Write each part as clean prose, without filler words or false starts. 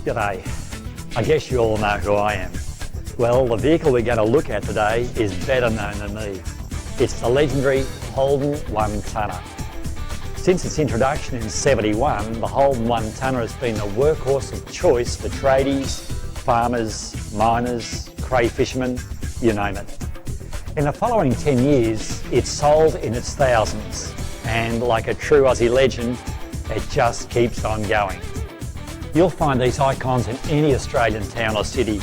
G'day. I guess you all know who I am. Well, the vehicle we're going to look at today is better known than me. It's the legendary Holden 1-tonner. Since its introduction in '71, the Holden 1-tonner has been the workhorse of choice for tradies, farmers, miners, cray fishermen, you name it. In the following 10 years, it's sold in its thousands, and like a true Aussie legend, it just keeps on going. You'll find these icons in any Australian town or city.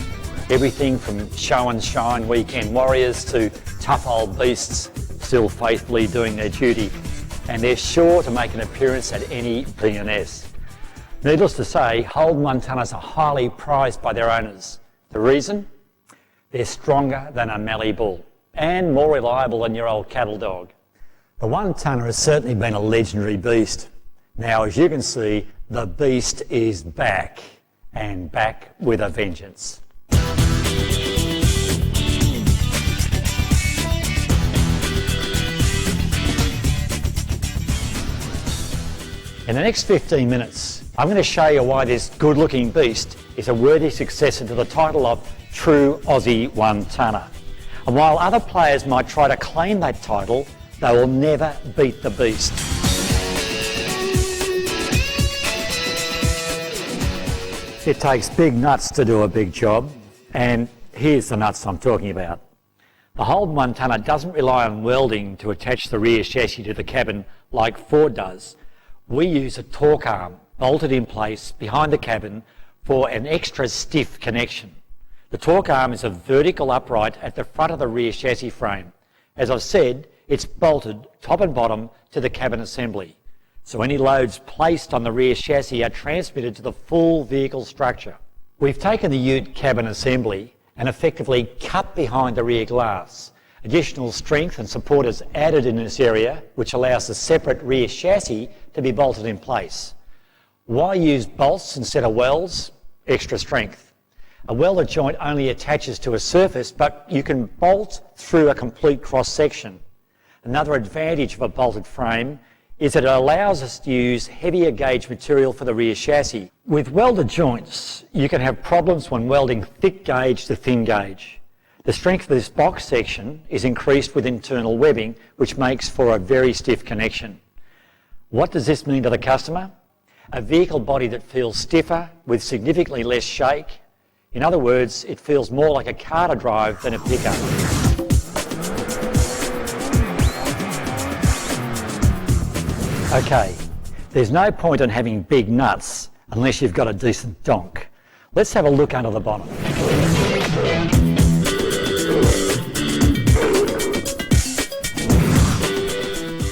Everything from show and shine weekend warriors to tough old beasts still faithfully doing their duty. And they're sure to make an appearance at any P&S. Needless to say, Holden 1-tonners are highly prized by their owners. The reason? They're stronger than a mallee bull and more reliable than your old cattle dog. The 1-tonner has certainly been a legendary beast. Now, as you can see, the beast is back, and back with a vengeance. In the next 15 minutes, I'm going to show you why this good-looking beast is a worthy successor to the title of True Aussie 1-tonner. And while other players might try to claim that title, they will never beat the beast. It takes big nuts to do a big job, and here's the nuts I'm talking about. The Holden 1-tonner doesn't rely on welding to attach the rear chassis to the cabin like Ford does. We use a torque arm bolted in place behind the cabin for an extra stiff connection. The torque arm is a vertical upright at the front of the rear chassis frame. As I've said, it's bolted top and bottom to the cabin assembly. So any loads placed on the rear chassis are transmitted to the full vehicle structure. We've taken the ute cabin assembly and effectively cut behind the rear glass. Additional strength and support is added in this area, which allows the separate rear chassis to be bolted in place. Why use bolts instead of welds? Extra strength. A welded joint only attaches to a surface, but you can bolt through a complete cross section. Another advantage of a bolted frame is that it allows us to use heavier gauge material for the rear chassis. With welded joints, you can have problems when welding thick gauge to thin gauge. The strength of this box section is increased with internal webbing, which makes for a very stiff connection. What does this mean to the customer? A vehicle body that feels stiffer with significantly less shake. In other words, it feels more like a car to drive than a pickup. Okay, there's no point in having big nuts unless you've got a decent donk. Let's have a look under the bonnet.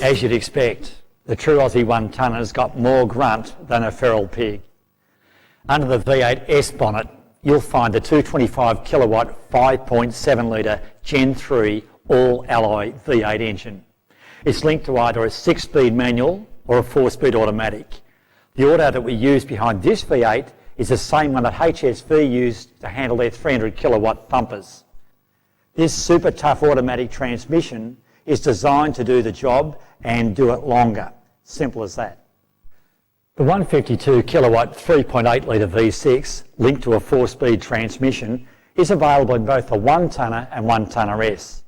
As you'd expect, the True Aussie 1-tonner's got more grunt than a feral pig. Under the V8S bonnet, you'll find the 225 kilowatt 5.7 litre Gen 3 all-alloy V8 engine. It's linked to either a 6-speed manual or a 4-speed automatic. The auto that we use behind this V8 is the same one that HSV used to handle their 300 kilowatt thumpers. This super tough automatic transmission is designed to do the job and do it longer. Simple as that. The 152 kilowatt 3.8 litre V6 linked to a 4-speed transmission is available in both the 1-tonner and 1-tonner S.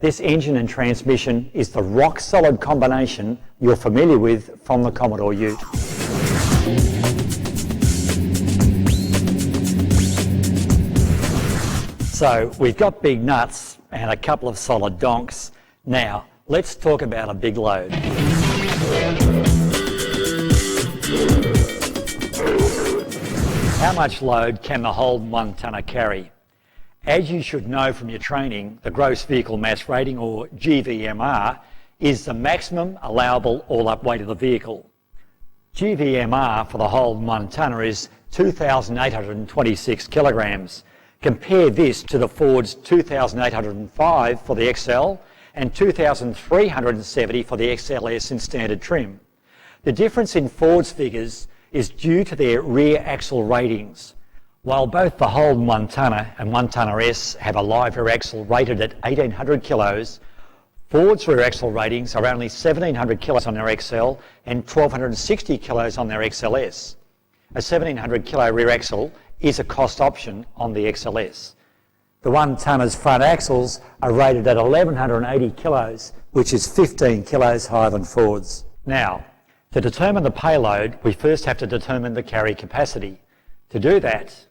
This engine and transmission is the rock-solid combination you're familiar with from the Commodore Ute. So we've got big nuts and a couple of solid donks. Now, let's talk about a big load. How much load can the Holden 1-tonner carry? As you should know from your training, the gross vehicle mass rating, or GVMR, is the maximum allowable all-up weight of the vehicle. GVMR for the Holden 1-tonner is 2,826 kilograms. Compare this to the Ford's 2,805 for the XL and 2,370 for the XLS in standard trim. The difference in Ford's figures is due to their rear axle ratings. While both the Holden 1-tonner and 1-tonner S have a live rear axle rated at 1,800 kilos, Ford's rear axle ratings are only 1,700 kilos on their XL and 1,260 kilos on their XLS. A 1,700 kilo rear axle is a cost option on the XLS. The 1 tonner's front axles are rated at 1180 kilos, which is 15 kilos higher than Ford's. Now, to determine the payload, we first have to determine the carry capacity. To do that,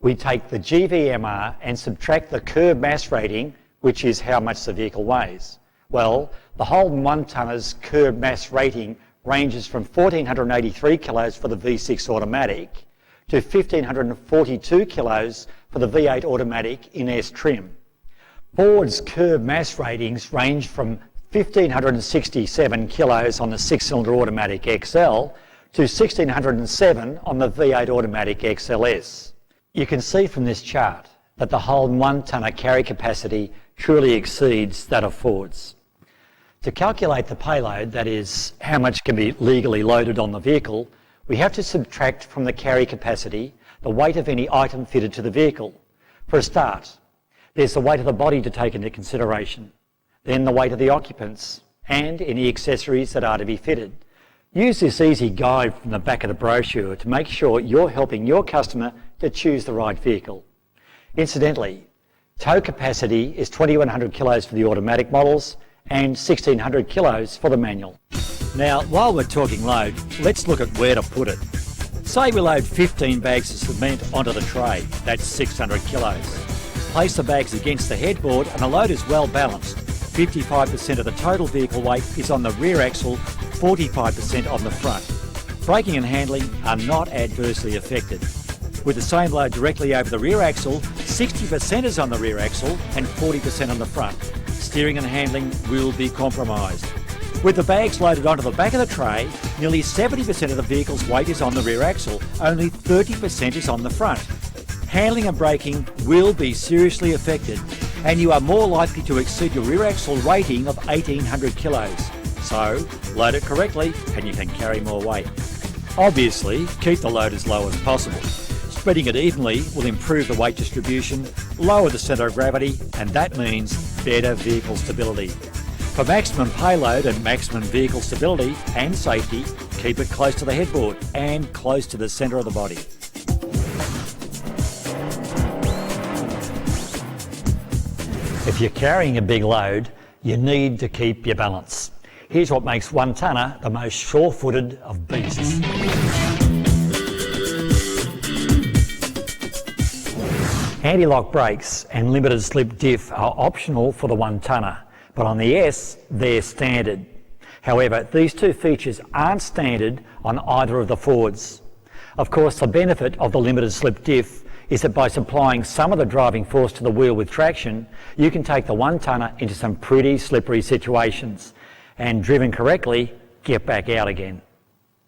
we take the GVMR and subtract the curb mass rating, which is how much the vehicle weighs. Well, the Holden 1 tonner's curb mass rating ranges from 1483 kilos for the V6 automatic to 1542 kilos for the V8 automatic in S trim. Ford's curb mass ratings range from 1567 kilos on the 6-cylinder automatic XL to 1607 on the V8 automatic XLS. You can see from this chart that the Holden 1 tonner carry capacity truly exceeds that of Ford's. To calculate the payload, that is, how much can be legally loaded on the vehicle, we have to subtract from the carry capacity the weight of any item fitted to the vehicle. For a start, there's the weight of the body to take into consideration, then the weight of the occupants and any accessories that are to be fitted. Use this easy guide from the back of the brochure to make sure you're helping your customer to choose the right vehicle. Incidentally, tow capacity is 2100 kilos for the automatic models and 1600 kilos for the manual. Now, while we're talking load, let's look at where to put it. Say we load 15 bags of cement onto the tray, that's 600 kilos. Place the bags against the headboard and the load is well balanced. 55% of the total vehicle weight is on the rear axle, 45% on the front. Braking and handling are not adversely affected. With the same load directly over the rear axle, 60% is on the rear axle and 40% on the front. Steering and handling will be compromised. With the bags loaded onto the back of the tray, nearly 70% of the vehicle's weight is on the rear axle, only 30% is on the front. Handling and braking will be seriously affected, and you are more likely to exceed your rear axle rating of 1800 kilos. So, load it correctly and you can carry more weight. Obviously, keep the load as low as possible. Spreading it evenly will improve the weight distribution, lower the centre of gravity, and that means better vehicle stability. For maximum payload and maximum vehicle stability and safety, keep it close to the headboard and close to the centre of the body. If you're carrying a big load, you need to keep your balance. Here's what makes 1 tonner the most sure-footed of beasts. Anti-lock brakes and limited slip diff are optional for the 1 tonner, but on the S, they're standard. However, these two features aren't standard on either of the Fords. Of course, the benefit of the limited slip diff is that by supplying some of the driving force to the wheel with traction, you can take the 1 tonner into some pretty slippery situations and, driven correctly, get back out again.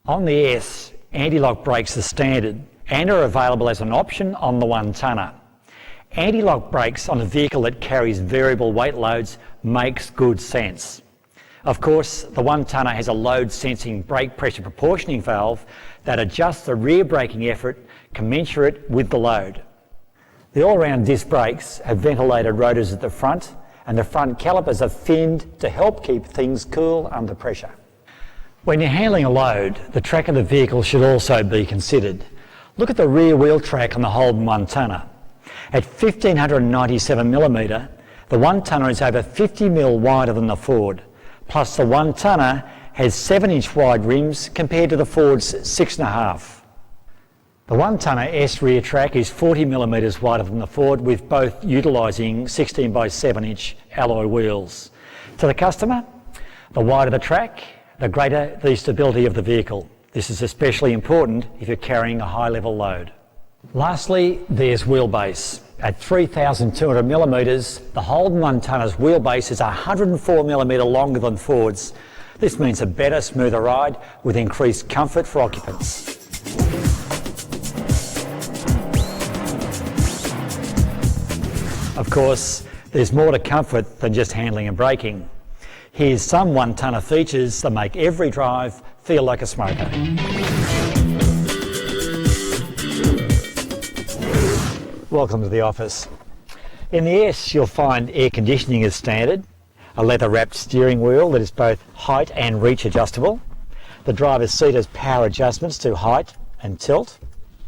On the S, anti-lock brakes are standard and are available as an option on the 1 tonner. Anti-lock brakes on a vehicle that carries variable weight loads makes good sense. Of course, the 1 tonner has a load sensing brake pressure proportioning valve that adjusts the rear braking effort commensurate with the load. The all-round disc brakes have ventilated rotors at the front, and the front calipers are finned to help keep things cool under pressure. When you're handling a load, the track of the vehicle should also be considered. Look at the rear wheel track on the Holden 1 tonner. At 1597mm, the 1 tonner is over 50mm wider than the Ford, plus the 1 tonner has 7-inch wide rims compared to the Ford's 6.5. The 1 tonner S rear track is 40mm wider than the Ford, with both utilising 16 by 7-inch alloy wheels. To the customer, the wider the track, the greater the stability of the vehicle. This is especially important if you're carrying a high-level load. Lastly, there's wheelbase. At 3,200mm, the Holden 1 tonner's wheelbase is 104mm longer than Ford's. This means a better, smoother ride with increased comfort for occupants. Of course, there's more to comfort than just handling and braking. Here's some 1 tonner features that make every drive feel like a smoker. Welcome to the office. In the S, you'll find air conditioning as standard, a leather-wrapped steering wheel that is both height and reach adjustable. The driver's seat has power adjustments to height and tilt.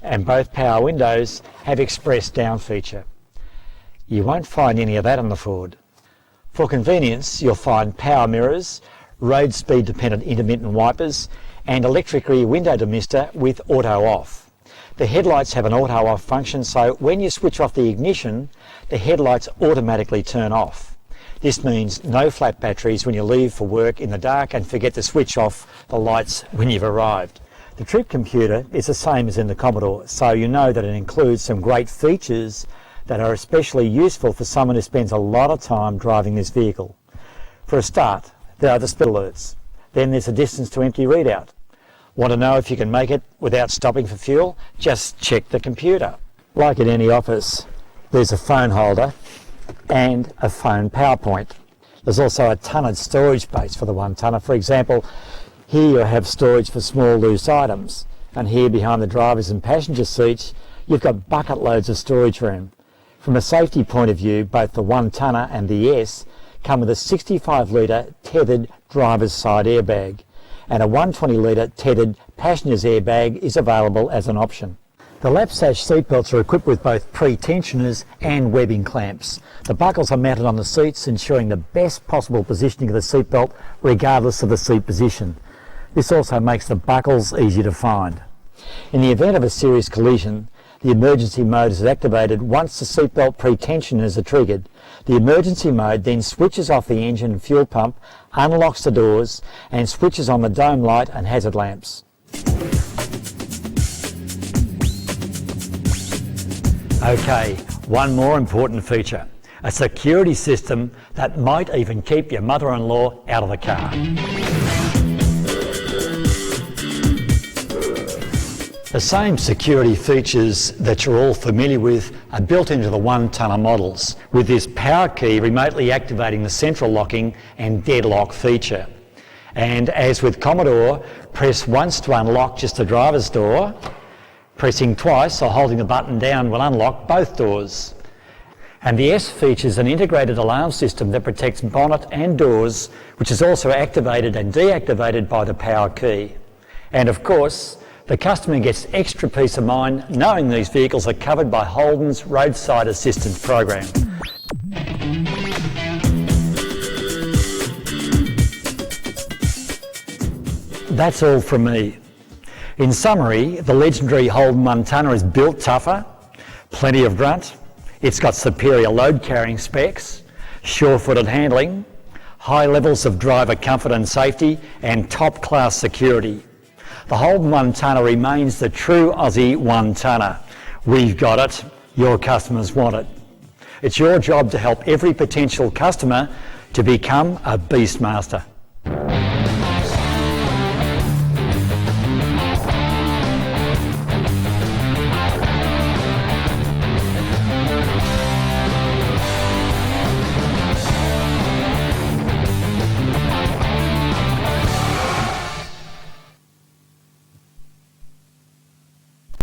and both power windows have express down feature. You won't find any of that on the Ford. For convenience, you'll find power mirrors, road speed dependent intermittent wipers and electric rear window demister with auto off. The headlights have an auto off function, so when you switch off the ignition, the headlights automatically turn off. This means no flat batteries when you leave for work in the dark and forget to switch off the lights when you've arrived. The trip computer is the same as in the Commodore, so you know that it includes some great features that are especially useful for someone who spends a lot of time driving this vehicle. For a start, there are the speed alerts. Then there's a distance to empty readout. Want to know if you can make it without stopping for fuel? Just check the computer. Like in any office, there's a phone holder and a phone power point. There's also a ton of storage space for the one-tonner. For example, here you have storage for small loose items, and here behind the driver's and passenger seats you've got bucket loads of storage room. From a safety point of view, both the one-tonner and the S come with a 65-litre tethered driver's side airbag, and a 120-litre tethered passenger's airbag is available as an option. The lap sash seatbelts are equipped with both pre-tensioners and webbing clamps. The buckles are mounted on the seats, ensuring the best possible positioning of the seatbelt regardless of the seat position. This also makes the buckles easy to find. In the event of a serious collision, the emergency mode is activated once the seatbelt pre-tensioners are triggered. The emergency mode then switches off the engine and fuel pump, unlocks the doors and switches on the dome light and hazard lamps. Okay, one more important feature. A security system that might even keep your mother-in-law out of the car. The same security features that you're all familiar with are built into the one-tonner models, with this power key remotely activating the central locking and deadlock feature. And as with Commodore, press once to unlock just the driver's door. Pressing twice or holding the button down will unlock both doors. And the S features an integrated alarm system that protects bonnet and doors, which is also activated and deactivated by the power key. And of course, the customer gets extra peace of mind knowing these vehicles are covered by Holden's roadside assistance program. That's all from me. In summary, the legendary Holden one-tonner is built tougher, plenty of grunt, it's got superior load carrying specs, sure-footed handling, high levels of driver comfort and safety, and top-class security. The Holden one-tonner remains the true Aussie one-tonner. We've got it, your customers want it. It's your job to help every potential customer to become a Beastmaster.